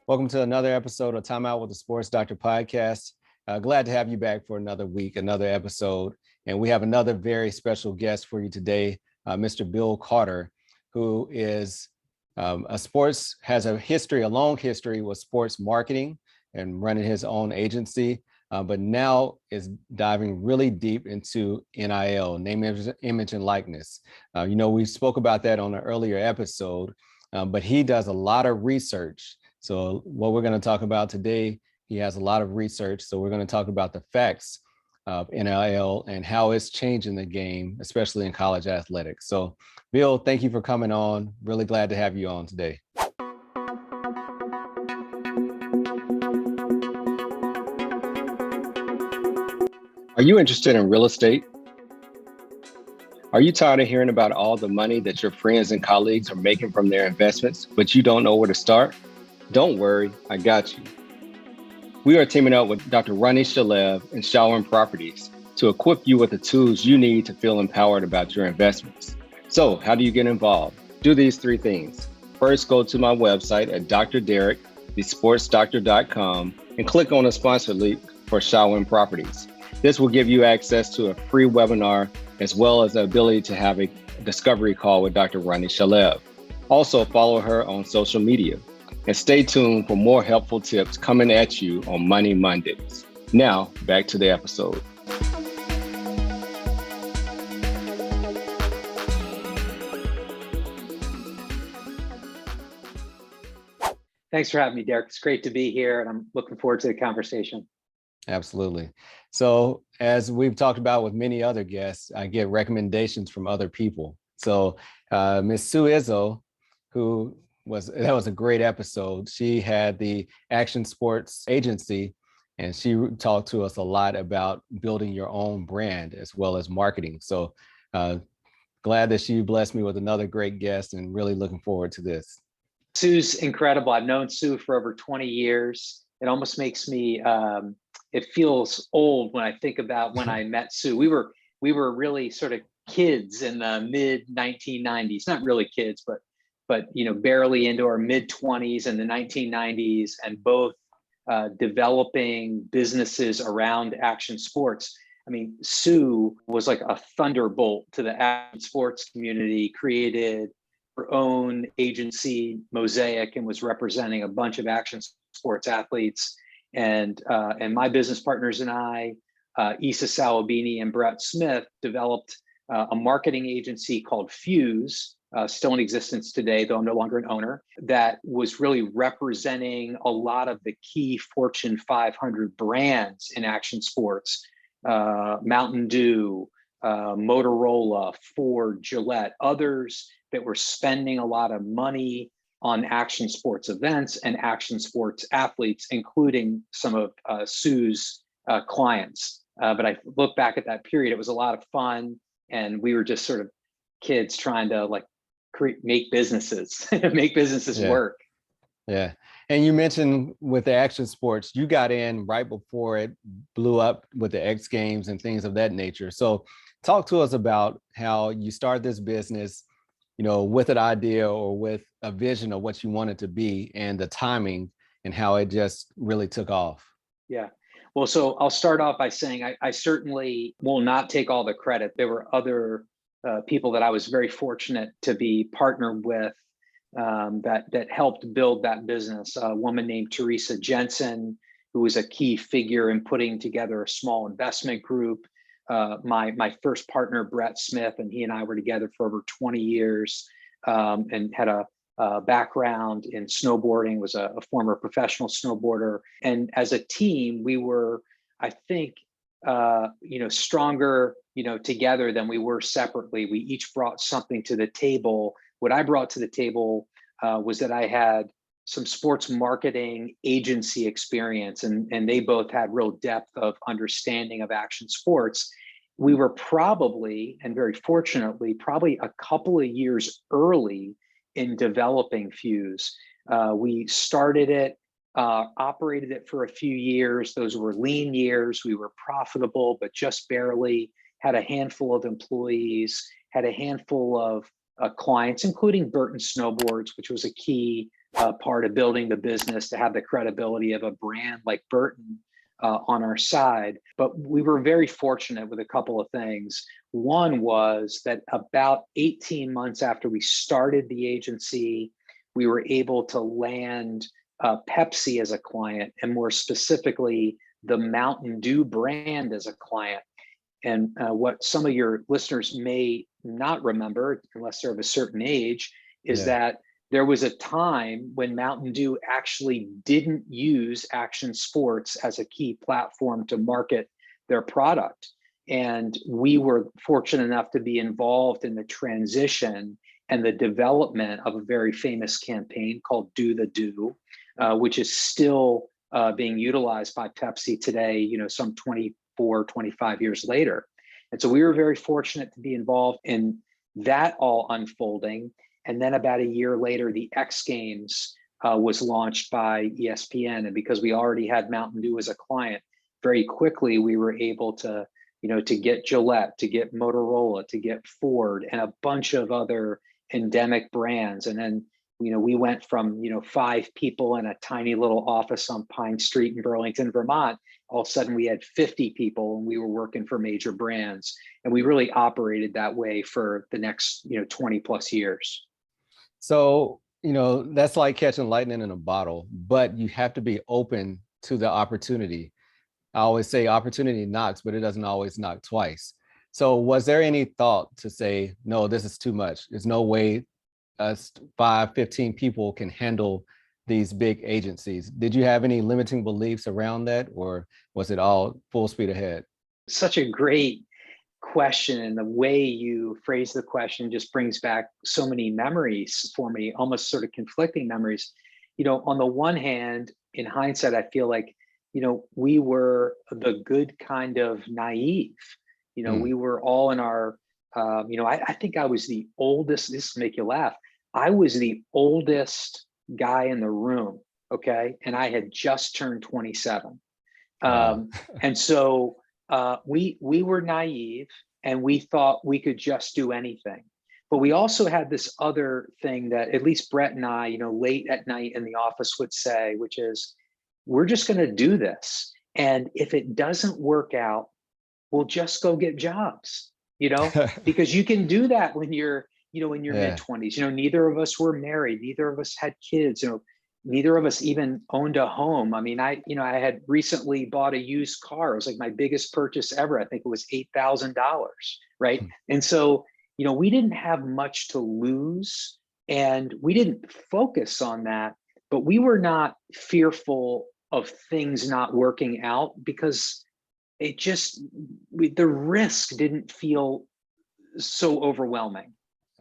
Welcome to another episode of TimeOut with the Sports Doctor podcast. Glad to have you back for another week, another episode. And we have another very special guest for you today, Mr. Bill Carter, who is has a long history with sports marketing and running his own agency, but now is diving really deep into NIL, name, image, and likeness. We spoke about that on an earlier episode, but he does a lot of research. So what we're going to talk about today, he has a lot of research. So we're going to talk about the facts of NIL and how it's changing the game, especially in college athletics. So Bill, thank you for coming on. Really glad to have you on today. Are you interested in real estate? Are you tired of hearing about all the money that your friends and colleagues are making from their investments, but you don't know where to start? Don't worry, I got you. We are teaming up with Dr. Ronnie, Shalev, and Shalwin Properties to equip you with the tools you need to feel empowered about your investments. So how do you get involved? Do these three things. First, go to my website at Dr.Derrick, thesportsdoctor.com, and click on the sponsor link for Shalwin Properties. This will give you access to a free webinar, as well as the ability to have a discovery call with Dr. Ronnie Shalev. Also, follow her on social media. And stay tuned for more helpful tips coming at you on Money Mondays. Now, back to the episode. Thanks for having me, Derek. It's great to be here, and I'm looking forward to the conversation. Absolutely. So as we've talked about with many other guests, I get recommendations from other people. So Ms. Sue Izzo, that was a great episode. She had the Action Sports Agency, and she talked to us a lot about building your own brand as well as marketing. So glad that she blessed me with another great guest, and really looking forward to this. Sue's incredible. I've known Sue for over 20 years. It almost makes me, it feels old when I think about when I met Sue. We were really sort of kids in the mid 1990s, not really kids, but barely into our mid 20s in the 1990s, and both developing businesses around action sports. I mean, Sue was like a thunderbolt to the action sports community, created her own agency, Mosaic, and was representing a bunch of action sports athletes. And my business partners and I, Issa Salabini and Brett Smith, developed a marketing agency called Fuse, still in existence today, though I'm no longer an owner, that was really representing a lot of the key Fortune 500 brands in action sports, Mountain Dew, Motorola, Ford, Gillette, others that were spending a lot of money on action sports events and action sports athletes, including some of Sue's clients. But I look back at that period, it was a lot of fun, and we were just sort of kids trying to make businesses, work. Yeah. And you mentioned with the action sports, you got in right before it blew up with the X Games and things of that nature. So talk to us about how you started this business, with an idea or with a vision of what you want it to be, and the timing and how it just really took off. Yeah. Well, so I'll start off by saying I certainly will not take all the credit. There were other people that I was very fortunate to be partnered with that helped build that business. A woman named Teresa Jensen, who was a key figure in putting together a small investment group. My first partner, Brett Smith, and he and I were together for over 20 years, and had a background in snowboarding, was a former professional snowboarder. And as a team, we were, I think, stronger, together than we were separately. We each brought something to the table. What I brought to the table was that I had some sports marketing agency experience, and they both had real depth of understanding of action sports. We were probably, and very fortunately, probably a couple of years early in developing Fuse. We started it, operated it for a few years. Those were lean years. We were profitable, but just barely. Had a handful of employees, had a handful of clients, including Burton Snowboards, which was a key part of building the business, to have the credibility of a brand like Burton on our side. But we were very fortunate with a couple of things. One was that about 18 months after we started the agency, we were able to land Pepsi as a client, and more specifically, the Mountain Dew brand as a client. And what some of your listeners may not remember, unless they're of a certain age, is that there was a time when Mountain Dew actually didn't use action sports as a key platform to market their product. And we were fortunate enough to be involved in the transition and the development of a very famous campaign called Do the Do, which is still being utilized by Pepsi today, some 24, 25 years later. And so we were very fortunate to be involved in that all unfolding. And then about a year later, the X Games was launched by ESPN. And because we already had Mountain Dew as a client, very quickly we were able to, to get Gillette, to get Motorola, to get Ford, and a bunch of other endemic brands. And then, we went from, 5 people in a tiny little office on Pine Street in Burlington, Vermont. All of a sudden we had 50 people and we were working for major brands. And we really operated that way for the next, 20 plus years. So, that's like catching lightning in a bottle, but you have to be open to the opportunity. I always say opportunity knocks, but it doesn't always knock twice. So was there any thought to say, no, this is too much? There's no way us 5, 15 people can handle these big agencies. Did you have any limiting beliefs around that, or was it all full speed ahead? Such a great question, and the way you phrase the question just brings back so many memories for me, almost sort of conflicting memories. On the one hand, in hindsight, I feel like, we were the good kind of naive. We were all in our, I think I was the oldest, this will make you laugh. I was the oldest guy in the room, okay? And I had just turned 27. Wow. And so we were naive and we thought we could just do anything. But we also had this other thing that at least Brett and I, late at night in the office would say, which is, we're just going to do this. And if it doesn't work out, we'll just go get jobs, because you can do that when you're, in your mid-20s. Neither of us were married. Neither of us had kids. Neither of us even owned a home. I mean, I had recently bought a used car. It was like my biggest purchase ever. I think it was $8,000, right? And so, we didn't have much to lose, and we didn't focus on that, but we were not fearful of things not working out, because it just, the risk didn't feel so overwhelming.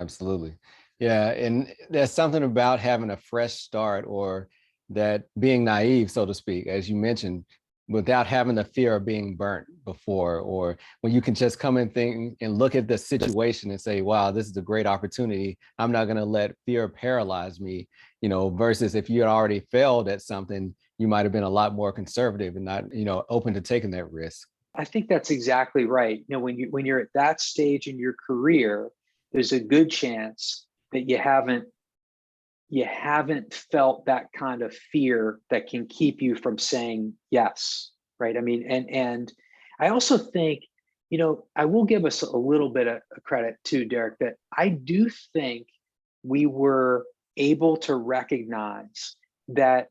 Absolutely. Yeah. And there's something about having a fresh start, or that being naive, so to speak, as you mentioned, without having the fear of being burnt before, or when you can just come and think and look at the situation and say, wow, this is a great opportunity. I'm not going to let fear paralyze me, versus if you had already failed at something, you might have been a lot more conservative and not, open to taking that risk. I think that's exactly right. When you're at that stage in your career, there's a good chance that you haven't felt that kind of fear that can keep you from saying yes, right? I mean, and I also think, I will give us a little bit of credit too, Derek, that I do think we were able to recognize that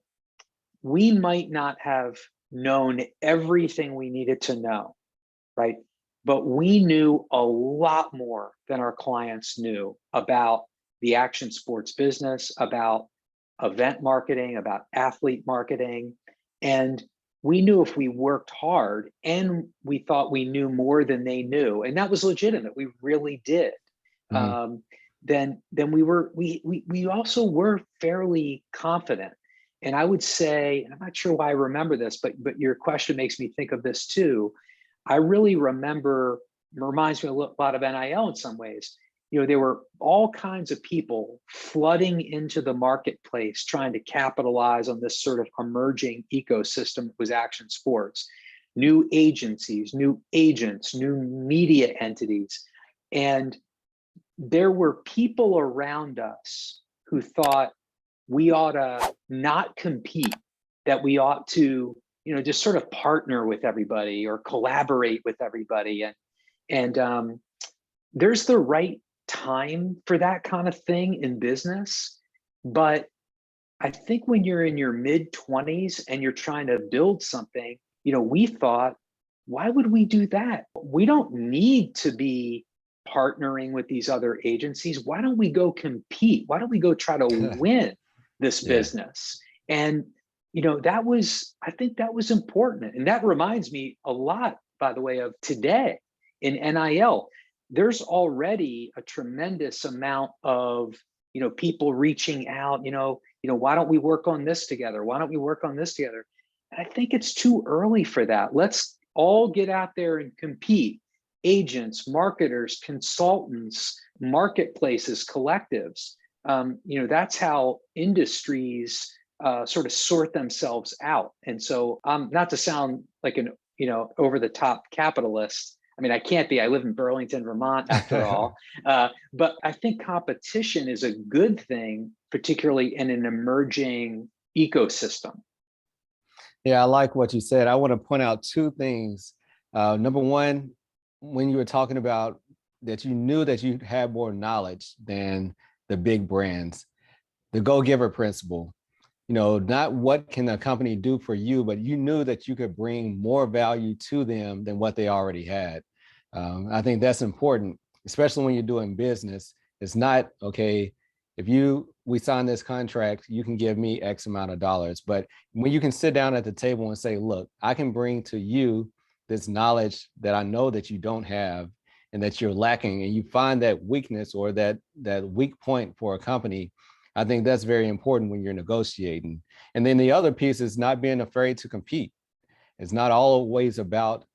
we might not have known everything we needed to know, right? But we knew a lot more than our clients knew about the action sports business, about event marketing, about athlete marketing. And we knew if we worked hard, and we thought we knew more than they knew, and that was legitimate, we really did. Mm-hmm. Then we also were fairly confident. And I would say, I'm not sure why I remember this, but your question makes me think of this too. I really reminds me a lot of NIL in some ways. There were all kinds of people flooding into the marketplace trying to capitalize on this sort of emerging ecosystem that was action sports. New agencies, new agents, new media entities. And there were people around us who thought, we ought to not compete, that we ought to, just sort of partner with everybody or collaborate with everybody. And there's the right time for that kind of thing in business. But I think when you're in your mid-20s and you're trying to build something, we thought, why would we do that? We don't need to be partnering with these other agencies. Why don't we go compete? Why don't we go try to win this Yeah. business? And I think that was important. And that reminds me a lot, by the way, of today in NIL. There's already a tremendous amount of people reaching out, why don't we work on this together? Why don't we work on this together? And I think it's too early for that. Let's all get out there and compete. Agents, marketers, consultants, marketplaces, collectives. That's how industries sort of sort themselves out. And so, not to sound like an over the top capitalist. I mean, I can't be. I live in Burlington, Vermont, after all. But I think competition is a good thing, particularly in an emerging ecosystem. Yeah, I like what you said. I want to point out two things. Number one, when you were talking about that you knew that you had more knowledge than the big brands, the go-giver principle, not what can a company do for you, but you knew that you could bring more value to them than what they already had. I think that's important, especially when you're doing business. It's not, okay, if we sign this contract, you can give me X amount of dollars. But when you can sit down at the table and say, look, I can bring to you this knowledge that I know that you don't have and that you're lacking, and you find that weakness or that weak point for a company, I think that's very important when you're negotiating. And then the other piece is not being afraid to compete. It's not always about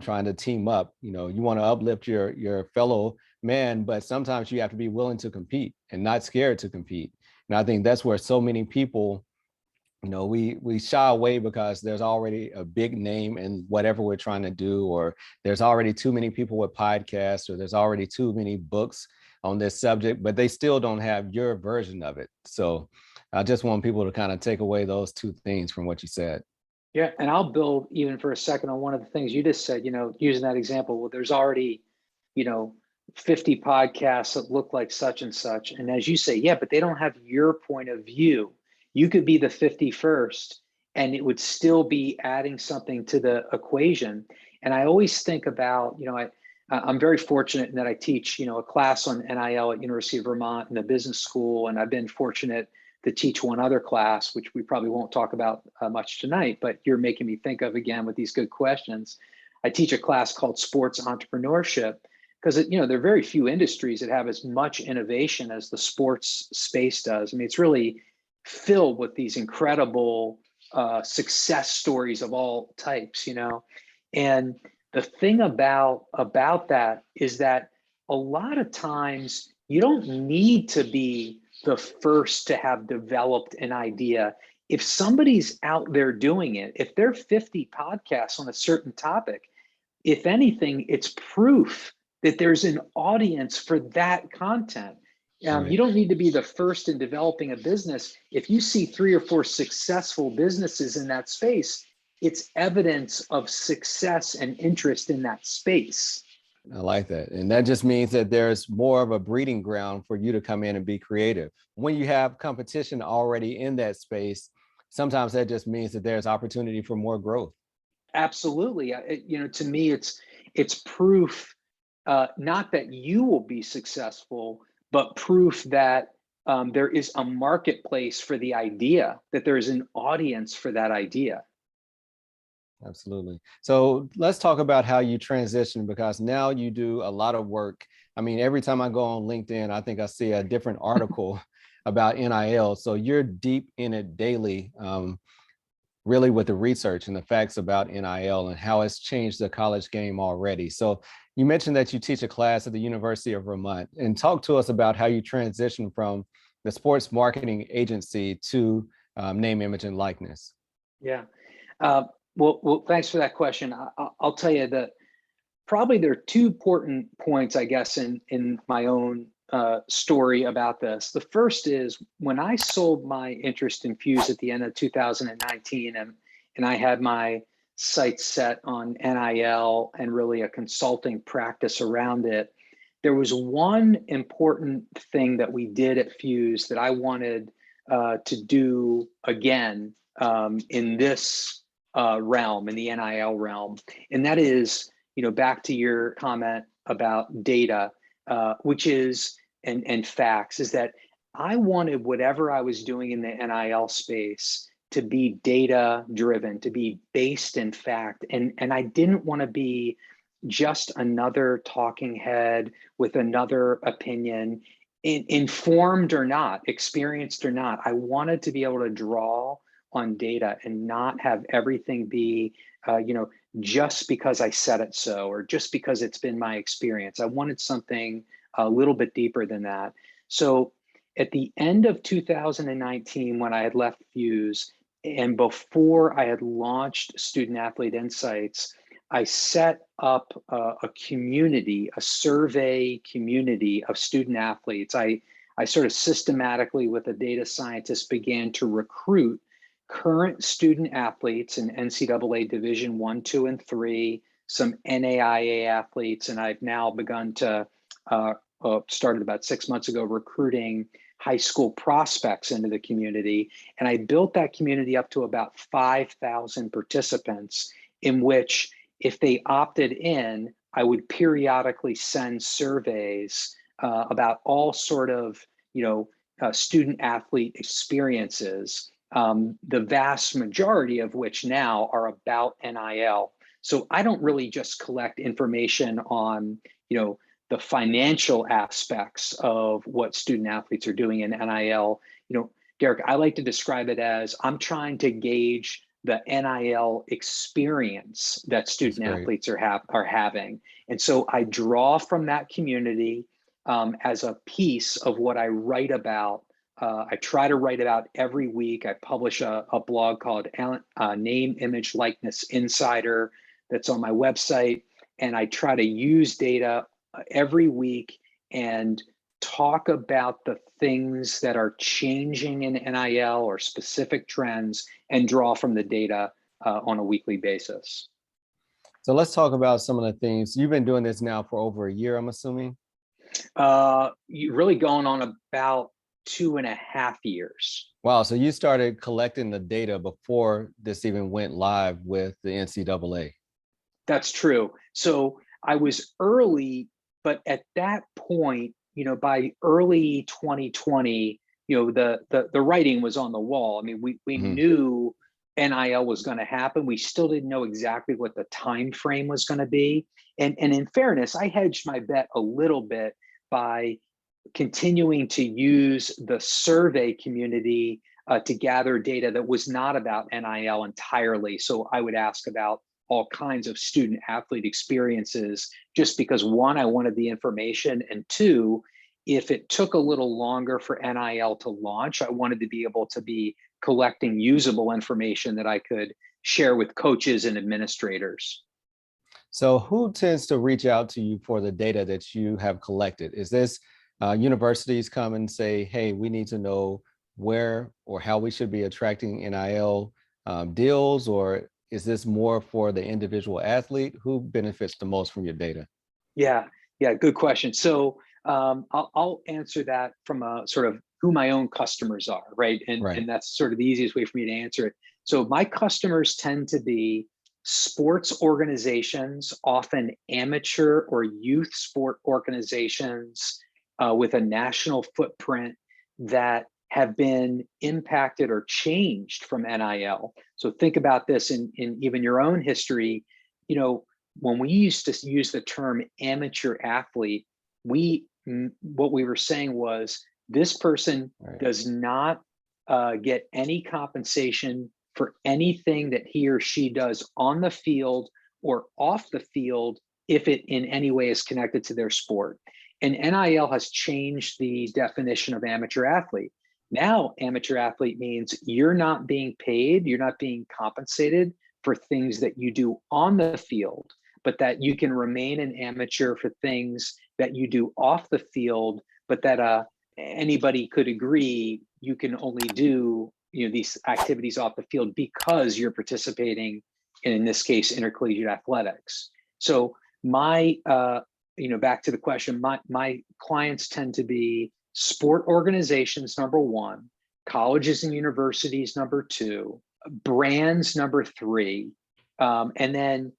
trying to team up. You want to uplift your fellow man, but sometimes you have to be willing to compete and not scared to compete. And I think that's where so many people, we shy away because there's already a big name in whatever we're trying to do, or there's already too many people with podcasts, or there's already too many books on this subject, but they still don't have your version of it. So I just want people to kind of take away those two things from what you said. Yeah, and I'll build even for a second on one of the things you just said, using that example. Well, there's already, 50 podcasts that look like such and such. And as you say, yeah, but they don't have your point of view. You could be the 51st and it would still be adding something to the equation. And I always think about, I'm very fortunate in that I teach, a class on NIL at University of Vermont in the business school. And I've been fortunate to teach one other class, which we probably won't talk about much tonight, but you're making me think of again with these good questions. I teach a class called Sports Entrepreneurship because, there are very few industries that have as much innovation as the sports space does. I mean, it's really filled with these incredible success stories of all types, and the thing about that is that a lot of times you don't need to be the first to have developed an idea. If somebody's out there doing it, if there are 50 podcasts on a certain topic, if anything, it's proof that there's an audience for that content. Right. You don't need to be the first in developing a business. If you see 3 or 4 successful businesses in that space, it's evidence of success and interest in that space. I like that. And that just means that there's more of a breeding ground for you to come in and be creative. When you have competition already in that space, sometimes that just means that there's opportunity for more growth. Absolutely. To me, it's proof, not that you will be successful, but proof that there is a marketplace for the idea, that there is an audience for that idea. Absolutely. So let's talk about how you transition, because now you do a lot of work. I mean, every time I go on LinkedIn, I think I see a different article about NIL. So you're deep in it daily, really with the research and the facts about NIL and how it's changed the college game already. So you mentioned that you teach a class at the University of Vermont, and talk to us about how you transition from the sports marketing agency to name, image, and likeness. Yeah. Well, thanks for that question. I'll tell you that probably there are 2 important points, I guess, in my own story about this. The first is when I sold my interest in Fuse at the end of 2019, and I had my sights set on NIL and really a consulting practice around it. There was one important thing that we did at Fuse that I wanted to do again in this realm, in the NIL realm, and that is, back to your comment about data, which is and facts, is that I wanted whatever I was doing in the NIL space to be data driven, to be based in fact, and I didn't want to be just another talking head with another opinion, informed or not, experienced or not. I wanted to be able to draw on data and not have everything be, just because I said it so, or just because it's been my experience. I wanted something a little bit deeper than that. So at the end of 2019, when I had left Fuse, and before I had launched Student Athlete Insights, I set up a community, a survey community of student athletes. I sort of systematically, with a data scientist, began to recruit current student athletes in NCAA Division I, II, and III, some NAIA athletes, and I've now begun to, started about 6 months ago, recruiting high school prospects into the community. And I built that community up to about 5,000 participants, in which, if they opted in, I would periodically send surveys about all sort of, student athlete experiences, the vast majority of which now are about NIL. So I don't really just collect information on, the financial aspects of what student athletes are doing in NIL. Derrick, I like to describe it as I'm trying to gauge the NIL experience that student athletes are having. And so I draw from that community as a piece of what I write about. I try to write about every week. I publish a blog called Name, Image, Likeness Insider that's on my website. And I try to use data every week and talk about the things that are changing in NIL or specific trends, and draw from the data on a weekly basis. So let's talk about some of the things. You've been doing this now for over a year, I'm assuming? You really going on about 2.5 years. Wow, so you started collecting the data before this even went live with the NCAA. That's true. So I was early, but at that point, by early 2020, the writing was on the wall. I mean, we knew NIL was going to happen. We still didn't know exactly what the time frame was going to be. And in fairness, I hedged my bet a little bit by continuing to use the survey community to gather data that was not about NIL entirely. So I would ask about all kinds of student athlete experiences, just because, one, I wanted the information, and two, if it took a little longer for NIL to launch, I wanted to be able to be collecting usable information that I could share with coaches and administrators. So who tends to reach out to you for the data that you have collected? Is this universities come and say, hey, we need to know where or how we should be attracting NIL deals, or is this more for the individual athlete? Who benefits the most from your data? Yeah, good question. So I'll answer that from a sort of who my own customers are, right? And that's sort of the easiest way for me to answer it. So my customers tend to be sports organizations, often amateur or youth sport organizations with a national footprint that have been impacted or changed from NIL. So think about this in even your own history. When we used to use the term amateur athlete, what we were saying was this person does not get any compensation for anything that he or she does on the field or off the field if it in any way is connected to their sport. And NIL has changed the definition of amateur athlete. Now, amateur athlete means you're not being paid, you're not being compensated for things that you do on the field, but that you can remain an amateur for things that you do off the field, but that anybody could agree you can only do these activities off the field because you're participating in this case, intercollegiate athletics. So my back to the question, my clients tend to be sport organizations, number one, colleges and universities, number two, brands, number three, and then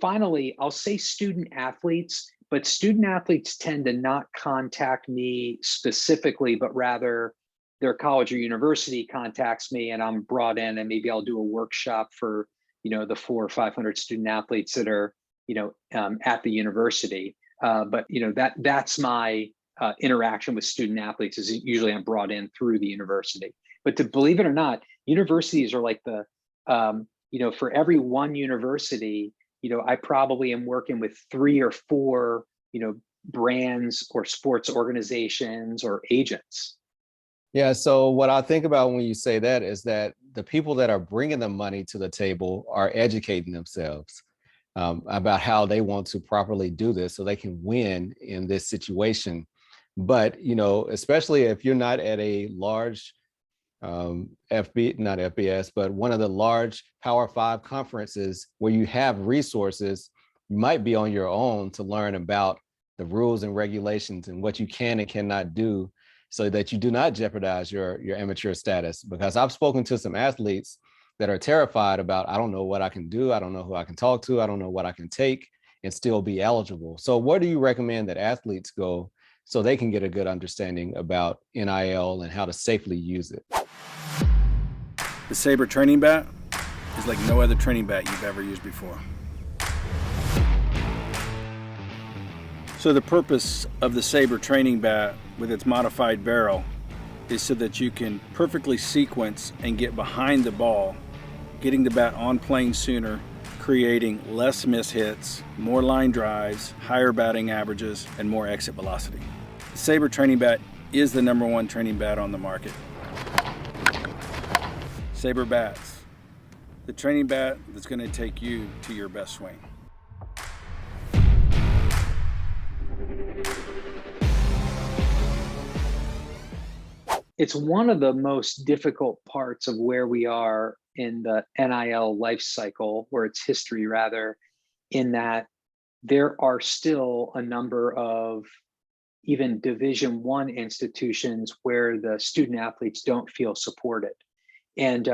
finally, I'll say student athletes, but student athletes tend to not contact me specifically, but rather their college or university contacts me and I'm brought in and maybe I'll do a workshop for, the 400 or 500 student athletes that are, at the university. But that's my interaction with student athletes is usually I'm brought in through the university. But to believe it or not, universities are like the, for every one university, I probably am working with 3 or 4, brands or sports organizations or agents. Yeah. So what I think about when you say that is that the people that are bringing the money to the table are educating themselves about how they want to properly do this so they can win in this situation. But, especially if you're not at a large not FBS, but one of the large Power 5 conferences where you have resources, you might be on your own to learn about the rules and regulations and what you can and cannot do so that you do not jeopardize your amateur status. Because I've spoken to some athletes that are terrified about, I don't know what I can do. I don't know who I can talk to. I don't know what I can take and still be eligible. So where do you recommend that athletes go so they can get a good understanding about NIL and how to safely use it? The Sabre training bat is like no other training bat you've ever used before. So the purpose of the Sabre training bat with its modified barrel is so that you can perfectly sequence and get behind the ball, getting the bat on plane sooner, creating less miss hits, more line drives, higher batting averages, and more exit velocity. The Sabre training bat is the #1 training bat on the market. Sabre Bats, the training bat that's going to take you to your best swing. It's one of the most difficult parts of where we are in the NIL life cycle, or its history rather, in that there are still a number of even Division I institutions where the student athletes don't feel supported. And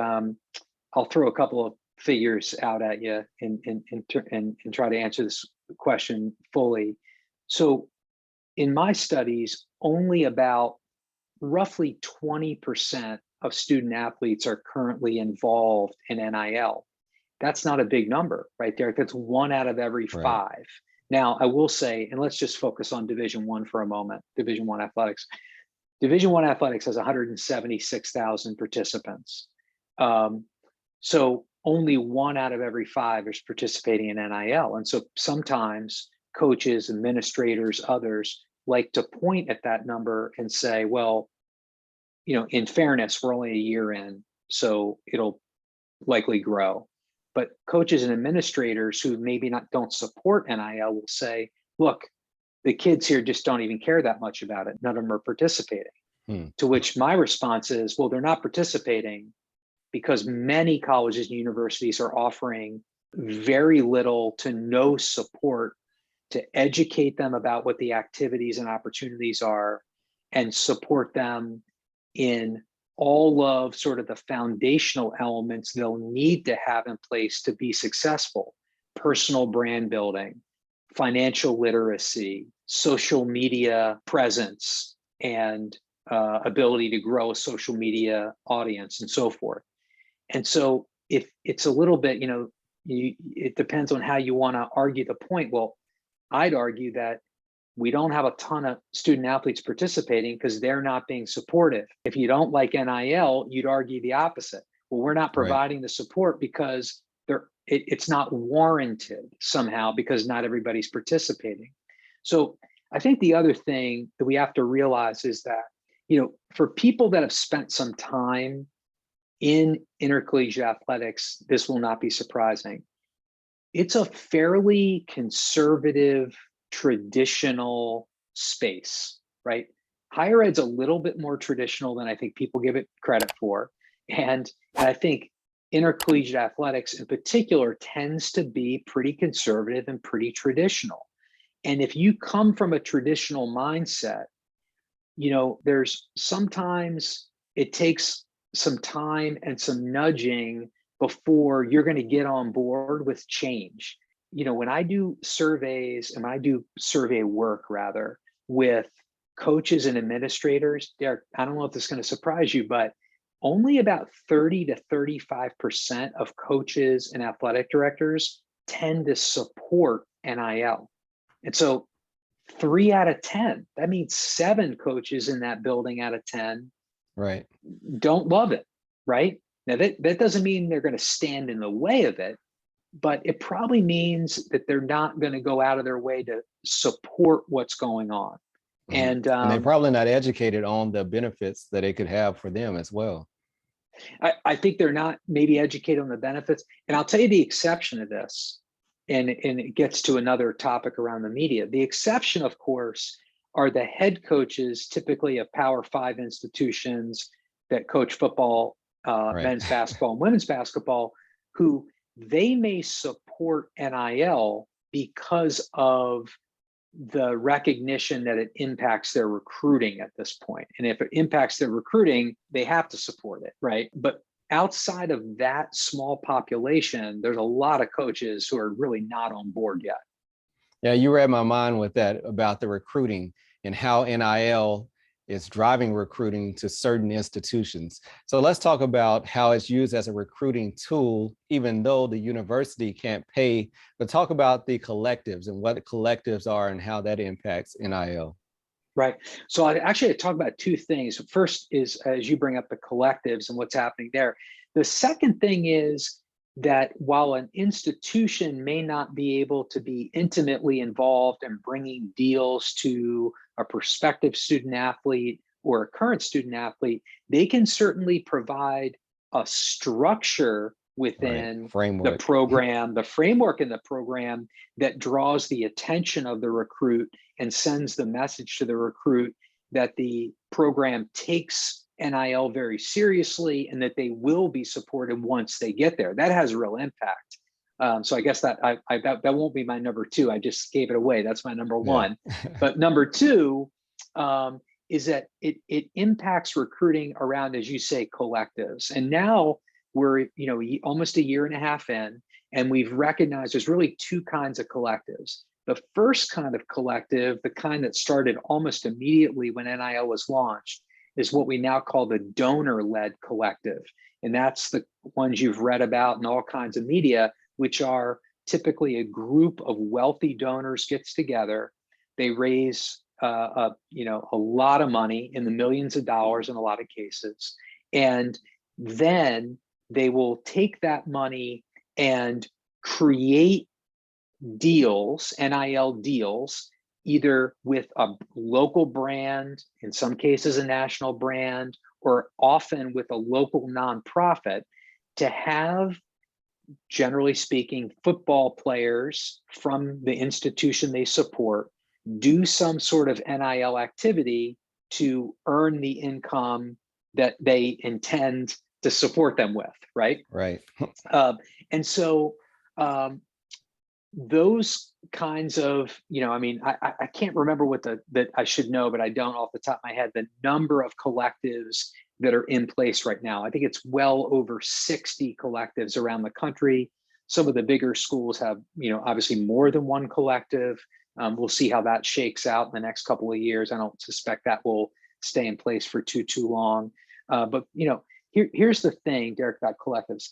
I'll throw a couple of figures out at you and try to answer this question fully. So in my studies, only about roughly 20% of student athletes are currently involved in NIL. That's not a big number, right, Derek? That's 1 out of every 5. Right. Now, I will say, and let's just focus on Division I for a moment, Division I athletics. Division I athletics has 176,000 participants. So only 1 out of every 5 is participating in NIL. And so sometimes coaches, administrators, others like to point at that number and say, well, in fairness, we're only a year in, so it'll likely grow. But coaches and administrators who maybe don't support NIL will say, look, the kids here just don't even care that much about it. None of them are participating. To which my response is, well, they're not participating because many colleges and universities are offering very little to no support to educate them about what the activities and opportunities are and support them in all of sort of the foundational elements they'll need to have in place to be successful: personal brand building, financial literacy, social media presence, and ability to grow a social media audience and so forth. And so if it's a little bit, it depends on how you want to argue the point. Well, I'd argue that we don't have a ton of student athletes participating because they're not being supportive. If you don't like NIL, you'd argue the opposite. Well, we're not providing the support because it's not warranted somehow because not everybody's participating. So I think the other thing that we have to realize is that, for people that have spent some time in intercollegiate athletics, this will not be surprising. It's a fairly conservative, traditional space, right? higher ed's a little bit more traditional than I think people give it credit for. And I think intercollegiate athletics in particular tends to be pretty conservative and pretty traditional. And if you come from a traditional mindset, there's sometimes it takes some time and some nudging before you're going to get on board with change. When I do surveys and when I do survey work rather with coaches and administrators, Derek, I don't know if this is going to surprise you, but only about 30 to 35% of coaches and athletic directors tend to support NIL. And so 3 out of 10, that means 7 coaches in that building out of 10 right, don't love it, right? Now that doesn't mean they're going to stand in the way of it, but it probably means that they're not going to go out of their way to support what's going on. and they're probably not educated on the benefits that it could have for them as well. I think they're not maybe educated on the benefits. And I'll tell you the exception to this, and it gets to another topic around the media. The exception, of course, are the head coaches, typically of Power 5 institutions that coach football, men's basketball and women's basketball, who they may support NIL because of the recognition that it impacts their recruiting at this point. And if it impacts their recruiting, they have to support it, right? But outside of that small population, there's a lot of coaches who are really not on board yet. Yeah, you read my mind with that about the recruiting and how NIL is driving recruiting to certain institutions. So let's talk about how it's used as a recruiting tool, even though the university can't pay, but talk about the collectives and what the collectives are and how that impacts NIL. Right. So I talk about 2 things. First is, as you bring up the collectives and what's happening there. The second thing is that while an institution may not be able to be intimately involved in bringing deals to a prospective student athlete or a current student athlete, they can certainly provide a structure within the program, the framework in the program that draws the attention of the recruit and sends the message to the recruit that the program takes NIL very seriously and that they will be supported once they get there. That has a real impact. So I guess that that won't be my number 2. I just gave it away. That's my number 1. But number 2 is that it impacts recruiting around, as you say, collectives. And now we're almost a year and a half in, and we've recognized there's really 2 kinds of collectives. The first kind of collective, the kind that started almost immediately when NIL was launched, is what we now call the donor-led collective. And that's the ones you've read about in all kinds of media, which are typically a group of wealthy donors gets together. They raise a lot of money, in the millions of dollars in a lot of cases. And then they will take that money and create deals, NIL deals, either with a local brand, in some cases a national brand, or often with a local nonprofit, to have, generally speaking, football players from the institution they support do some sort of NIL activity to earn the income that they intend to support them with, right? Right. And so those kinds of, I can't remember what that I should know, but I don't off the top of my head, the number of collectives that are in place right now. I think it's well over 60 collectives around the country. Some of the bigger schools have, obviously more than one collective. We'll see how that shakes out in the next couple of years. I don't suspect that will stay in place for too long. But here's the thing, Derek, about collectives.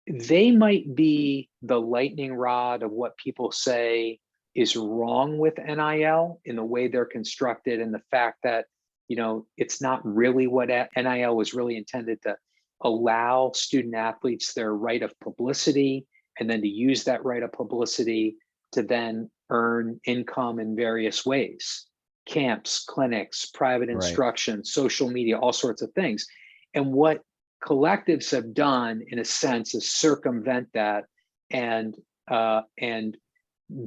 They might be the lightning rod of what people say is wrong with NIL in the way they're constructed, and the fact that, it's not really what NIL was really intended to allow student athletes their right of publicity, and then to use that right of publicity to then earn income in various ways: camps, clinics, private instruction, social media, all sorts of things. And what collectives have done, in a sense, is circumvent that and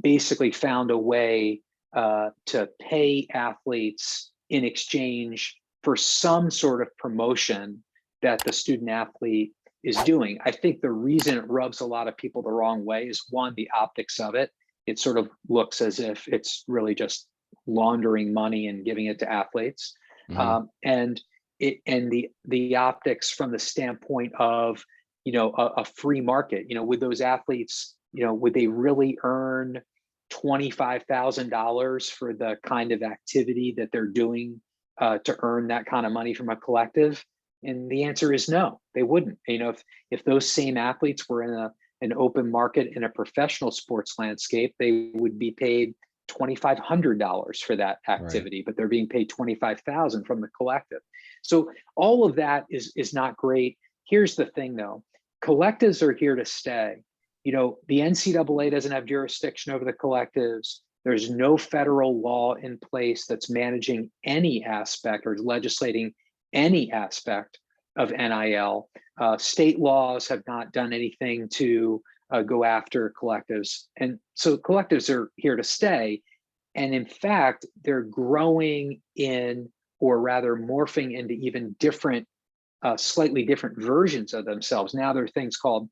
basically found a way to pay athletes in exchange for some sort of promotion that the student athlete is doing. I think the reason it rubs a lot of people the wrong way is, one, the optics of it. It sort of looks as if it's really just laundering money and giving it to athletes. And the optics from the standpoint of, a free market, would those athletes, would they really earn $25,000 for the kind of activity that they're doing to earn that kind of money from a collective? And the answer is no, they wouldn't. If those same athletes were in an open market in a professional sports landscape, they would be paid $2,500 for that activity, but they're being paid $25,000 from the collective. So all of that is not great. Here's the thing though, collectives are here to stay. The NCAA doesn't have jurisdiction over the collectives. There's no federal law in place that's managing any aspect or legislating any aspect of NIL. State laws have not done anything to go after collectives. And so collectives are here to stay. And in fact, they're growing in, or rather morphing into even different, slightly different versions of themselves. Now there are things called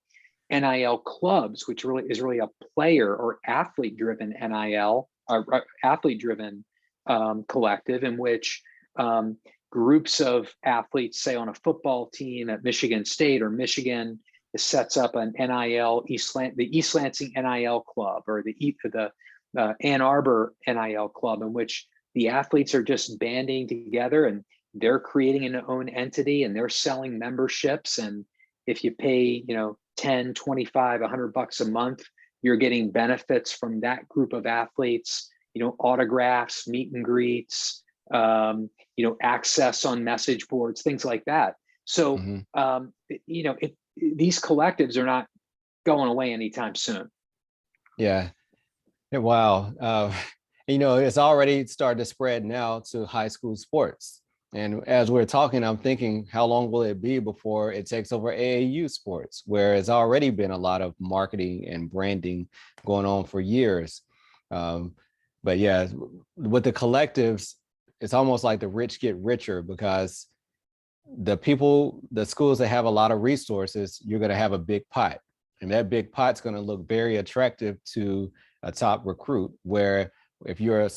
NIL clubs, which really is a player or athlete-driven NIL, or athlete-driven collective, in which groups of athletes, say on a football team at Michigan State or Michigan, sets up an NIL, the East Lansing NIL club, or the Ann Arbor NIL club, in which the athletes are just banding together and they're creating an own entity and they're selling memberships. And if you pay, 10, 25, $100 a month, you're getting benefits from that group of athletes, autographs, meet and greets, access on message boards, things like that. So, these collectives are not going away anytime soon. Yeah. Wow. It's already started to spread now to high school sports. And as we're talking, I'm thinking, how long will it be before it takes over AAU sports, where it's already been a lot of marketing and branding going on for years. But yeah, with the collectives, it's almost like the rich get richer, because the schools that have a lot of resources, you're going to have a big pot, and that big pot's going to look very attractive to a top recruit. Where if you're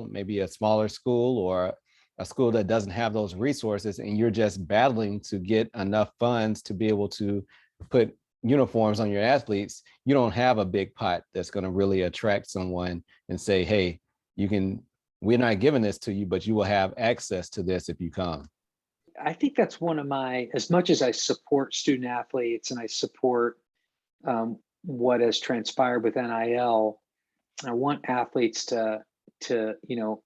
maybe a smaller school, or a school that doesn't have those resources, and you're just battling to get enough funds to be able to put uniforms on your athletes, you don't have a big pot that's going to really attract someone and say, hey, we're not giving this to you, but you will have access to this if you come. I think that's one of as much as I support student athletes and I support what has transpired with NIL, I want athletes to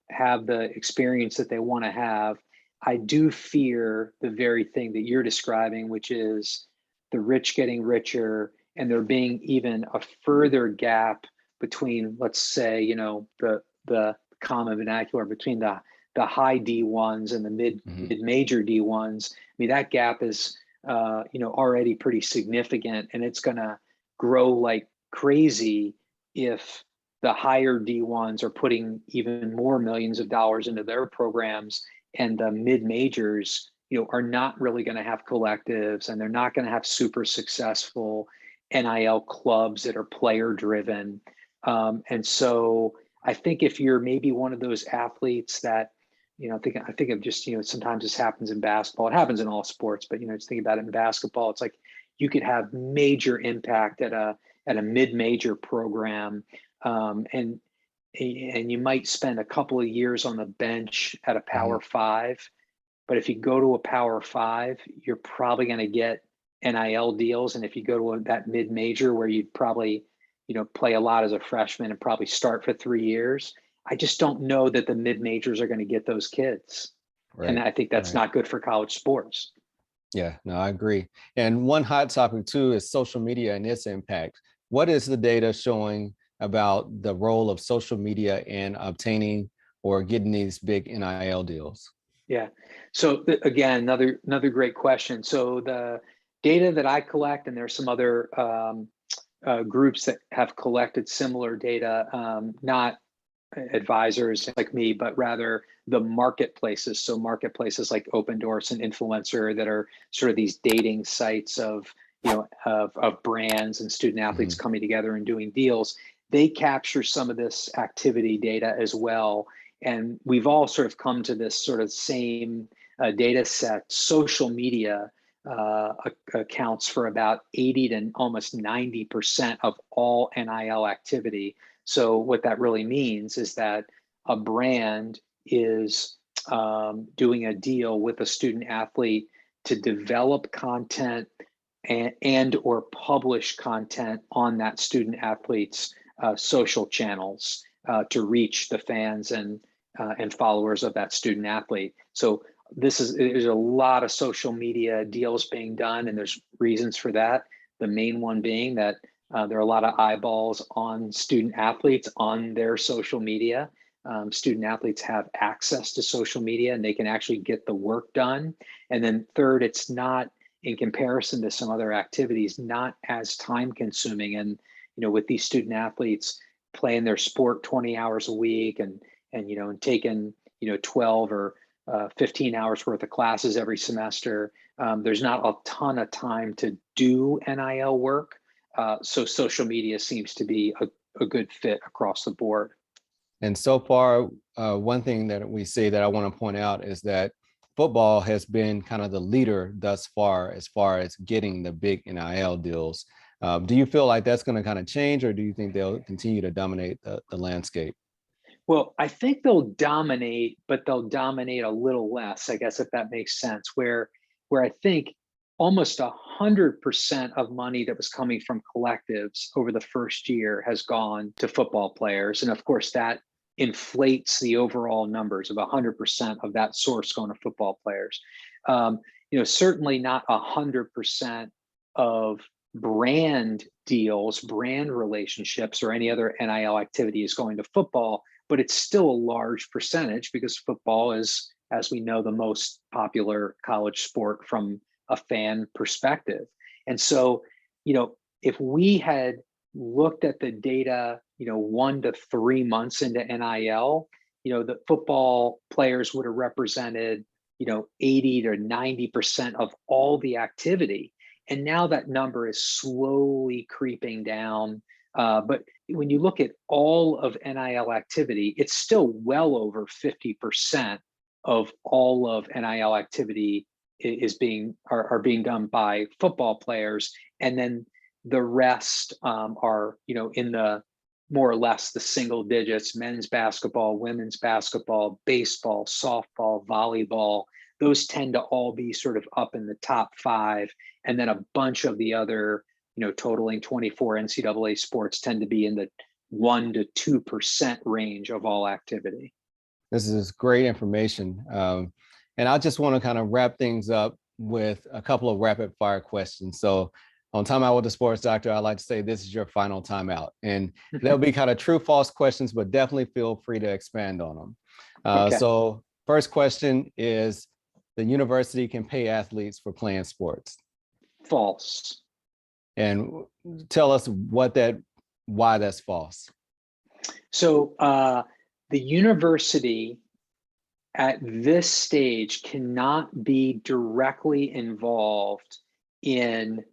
have the experience that they want to have. I do fear the very thing that you're describing, which is the rich getting richer, and there being even a further gap between, let's say, the common vernacular, between the high D1s and the mid-major D1s. I mean, that gap is already pretty significant, and it's going to grow like crazy if the higher D1s are putting even more millions of dollars into their programs, and the mid-majors, are not really going to have collectives, and they're not going to have super successful NIL clubs that are player driven. And so I think if you're maybe one of those athletes that, I think of just, sometimes this happens in basketball, it happens in all sports, but, just think about it in basketball, it's like you could have major impact at a mid-major program. And you might spend a couple of years on the bench at a Power Five, but if you go to a Power Five, you're probably going to get NIL deals. And if you go to that mid-major where you'd probably, play a lot as a freshman and probably start for 3 years, I just don't know that the mid-majors are going to get those kids. Right. And I think that's not good for college sports. Yeah, no, I agree. And one hot topic too is social media and its impact. What is the data showing about the role of social media in obtaining or getting these big NIL deals? Yeah. So again, another great question. So the data that I collect, and there's some other groups that have collected similar data, not advisors like me, but rather the marketplaces. So marketplaces like Open Doors and Influencer that are sort of these dating sites of, of brands and student athletes coming together and doing deals. They capture some of this activity data as well. And we've all sort of come to this sort of same data set. Social media accounts for about 80 to almost 90% of all NIL activity. So what that really means is that a brand is doing a deal with a student athlete to develop content and or publish content on that student athlete's social channels to reach the fans and followers of that student athlete. So there's a lot of social media deals being done, and there's reasons for that. The main one being that there are a lot of eyeballs on student athletes on their social media. Student athletes have access to social media and they can actually get the work done. And then third, it's not, in comparison to some other activities, not as time consuming. And, with these student athletes playing their sport 20 hours a week and taking, 12 or 15 hours worth of classes every semester, there's not a ton of time to do NIL work. So social media seems to be a good fit across the board. And so far, one thing that we see that I want to point out is that football has been kind of the leader thus far as getting the big NIL deals. Do you feel like that's going to kind of change, or do you think they'll continue to dominate the landscape? Well, I think they'll dominate, but they'll dominate a little less, I guess, if that makes sense, where I think almost 100% of money that was coming from collectives over the first year has gone to football players. And of course, that inflates the overall numbers of 100% of that source going to football players. Certainly not 100% of brand deals, brand relationships, or any other NIL activity is going to football, but it's still a large percentage because football is, as we know, the most popular college sport from a fan perspective. And so, if we had looked at the data, 1 to 3 months into NIL, the football players would have represented, 80 to 90% of all the activity. And now that number is slowly creeping down. But when you look at all of NIL activity, it's still well over 50% of all of NIL activity are being done by football players, and then the rest are in the more or less the single digits: men's basketball, women's basketball, baseball, softball, volleyball. Those tend to all be sort of up in the top 5, and then a bunch of the other, totaling 24 NCAA sports, tend to be in the 1 to 2% range of all activity. This is great information. And I just want to kind of wrap things up with a couple of rapid fire questions. So on TimeOut with the Sports Doctor, I like to say this is your final timeout. And they'll be kind of true, false questions, but definitely feel free to expand on them. Okay. So first question is, the university can pay athletes for playing sports. False. And tell us why that's false. So the university at this stage cannot be directly involved in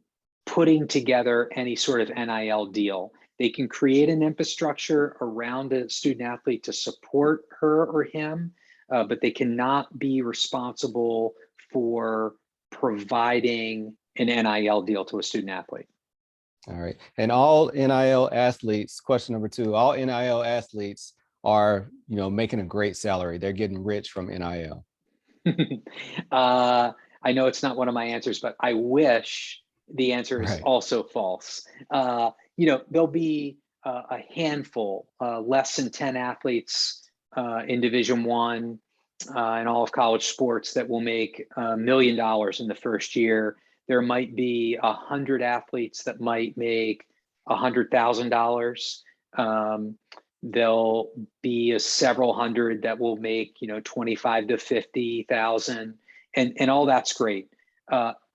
putting together any sort of NIL deal. They can create an infrastructure around a student athlete to support her or him, but they cannot be responsible for providing an NIL deal to a student athlete. All right. And all NIL athletes, question number 2, all NIL athletes are, making a great salary. They're getting rich from NIL. I know it's not one of my answers, but I wish the answer is also false. There'll be a handful, less than 10 athletes in Division I in all of college sports that will make $1 million in the first year. There might be 100 athletes that might make $100,000. There'll be several hundred that will make, 25 to 50,000, and all that's great.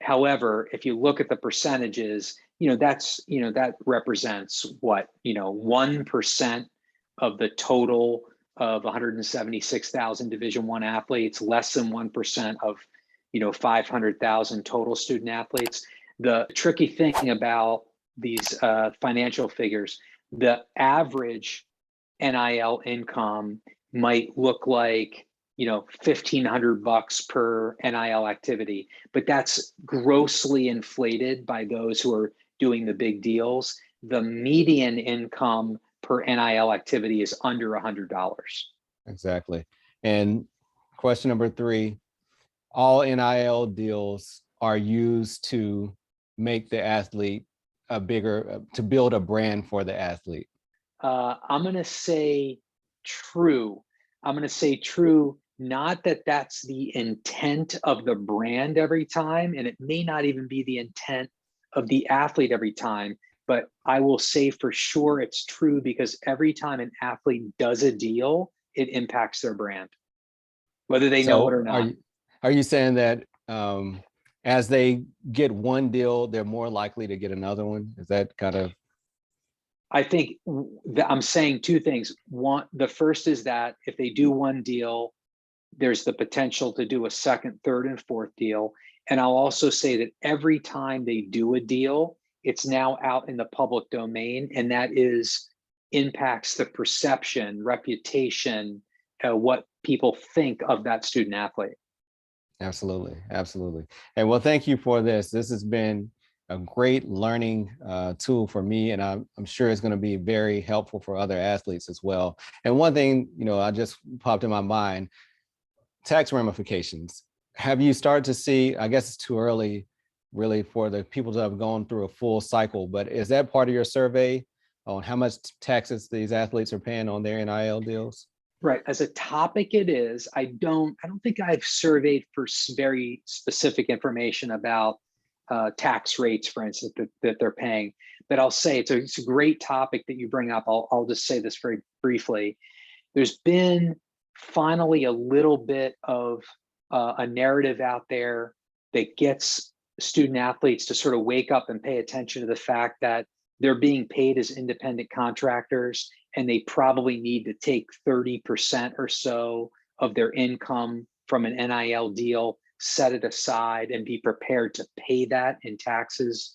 However, if you look at the percentages, that represents what, 1% of the total of 176,000 Division I athletes, less than 1% of 500,000 total student athletes. The tricky thing about these financial figures, the average NIL income might look like $1,500 per NIL activity, but that's grossly inflated by those who are doing the big deals. The median income per NIL activity is under $100. Exactly. And question number 3, all NIL deals are used to make the athlete a bigger, to build a brand for the athlete. I'm going to say true. Not that that's the intent of the brand every time, and it may not even be the intent of the athlete every time, but I will say for sure it's true, because every time an athlete does a deal, it impacts their brand, whether they know it or not. Are you saying that as they get one deal, they're more likely to get another one? Is that kind of? I think I'm saying two things. One, the first is that if they do one deal, there's the potential to do a second, third, and fourth deal. And I'll also say that every time they do a deal, it's now out in the public domain, and that impacts the perception, reputation, what people think of that student athlete. Absolutely. Absolutely. And well, thank you for this. This has been a great learning tool for me, and I'm sure it's going to be very helpful for other athletes as well. And one thing, I just popped in my mind, tax ramifications. Have you started to see, I guess it's too early really for the people that have gone through a full cycle, but is that part of your survey on how much taxes these athletes are paying on their NIL deals? Right. As a topic, it is. I don't think I've surveyed for very specific information about tax rates, for instance, that they're paying. But I'll say it's a great topic that you bring up. I'll just say this very briefly. There's been finally a little bit of a narrative out there that gets student athletes to sort of wake up and pay attention to the fact that they're being paid as independent contractors, and they probably need to take 30% or so of their income from an NIL deal, set it aside, and be prepared to pay that in taxes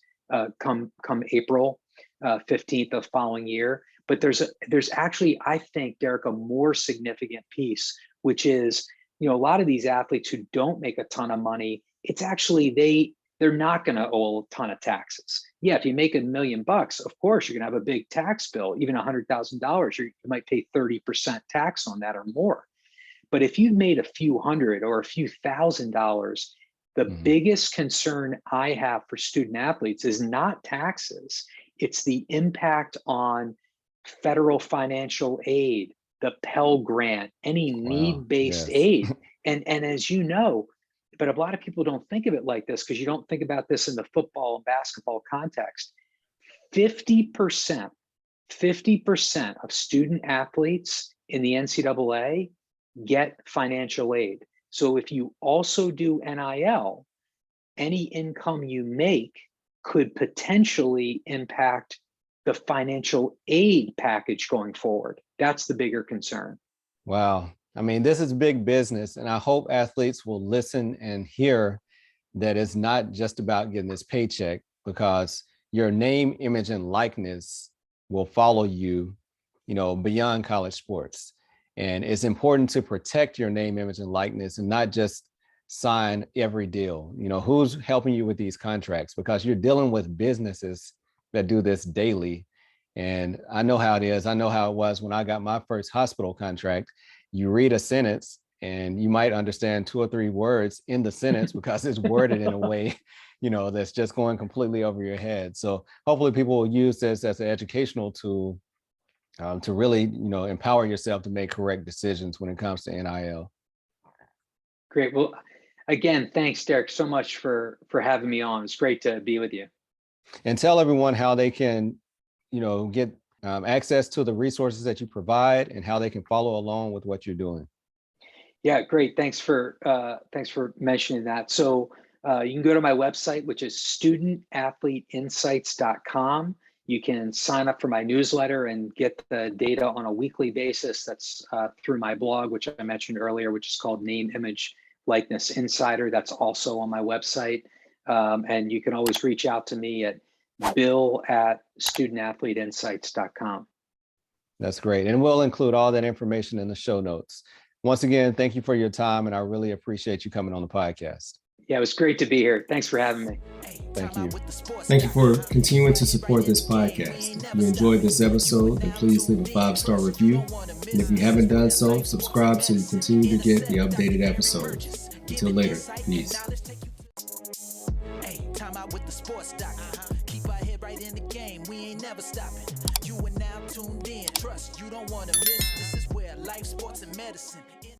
come April 15th of the following year. But there's actually, I think, Derek, a more significant piece, which is, a lot of these athletes who don't make a ton of money, it's actually they're not going to owe a ton of taxes. Yeah, if you make $1 million, of course you're going to have a big tax bill. Even $100,000, you might pay 30% tax on that or more. But if you've made a few hundred or a few $1,000s, the biggest concern I have for student athletes is not taxes. It's the impact on federal financial aid, the Pell Grant, any need-based aid. And as you know, but a lot of people don't think of it like this, because you don't think about this in the football and basketball context. 50% of student athletes in the NCAA get financial aid. So if you also do NIL, any income you make could potentially impact the financial aid package going forward. That's the bigger concern. Wow. I mean, this is big business, and I hope athletes will listen and hear that it's not just about getting this paycheck, because your name, image, and likeness will follow you, beyond college sports. And it's important to protect your name, image, and likeness, and not just sign every deal. Who's helping you with these contracts? Because you're dealing with businesses that do this daily. And I know how it is. I know how it was when I got my first hospital contract. You read a sentence and you might understand 2 or 3 words in the sentence because it's worded in a way, that's just going completely over your head. So hopefully people will use this as an educational tool to really, empower yourself to make correct decisions when it comes to NIL. Great. Well, again, thanks, Derek, so much for having me on. It's great to be with you. And tell everyone how they can, get access to the resources that you provide and how they can follow along with what you're doing. Yeah, great. Thanks for mentioning that. So you can go to my website, which is studentathleteinsights.com. You can sign up for my newsletter and get the data on a weekly basis. That's through my blog, which I mentioned earlier, which is called Name, Image, Likeness Insider. That's also on my website. And you can always reach out to me at bill@studentathleteinsights.com. That's great. And we'll include all that information in the show notes. Once again, thank you for your time, and I really appreciate you coming on the podcast. Yeah, it was great to be here. Thanks for having me. Thank you. Thank you for continuing to support this podcast. If you enjoyed this episode, then please leave a 5-star review. And if you haven't done so, subscribe so you continue to get the updated episodes. Until later, peace. Time out with the sports doctor. Keep our head right in the game. We ain't never stopping. You are now tuned in. Trust you don't want to miss. This is where life, sports, and medicine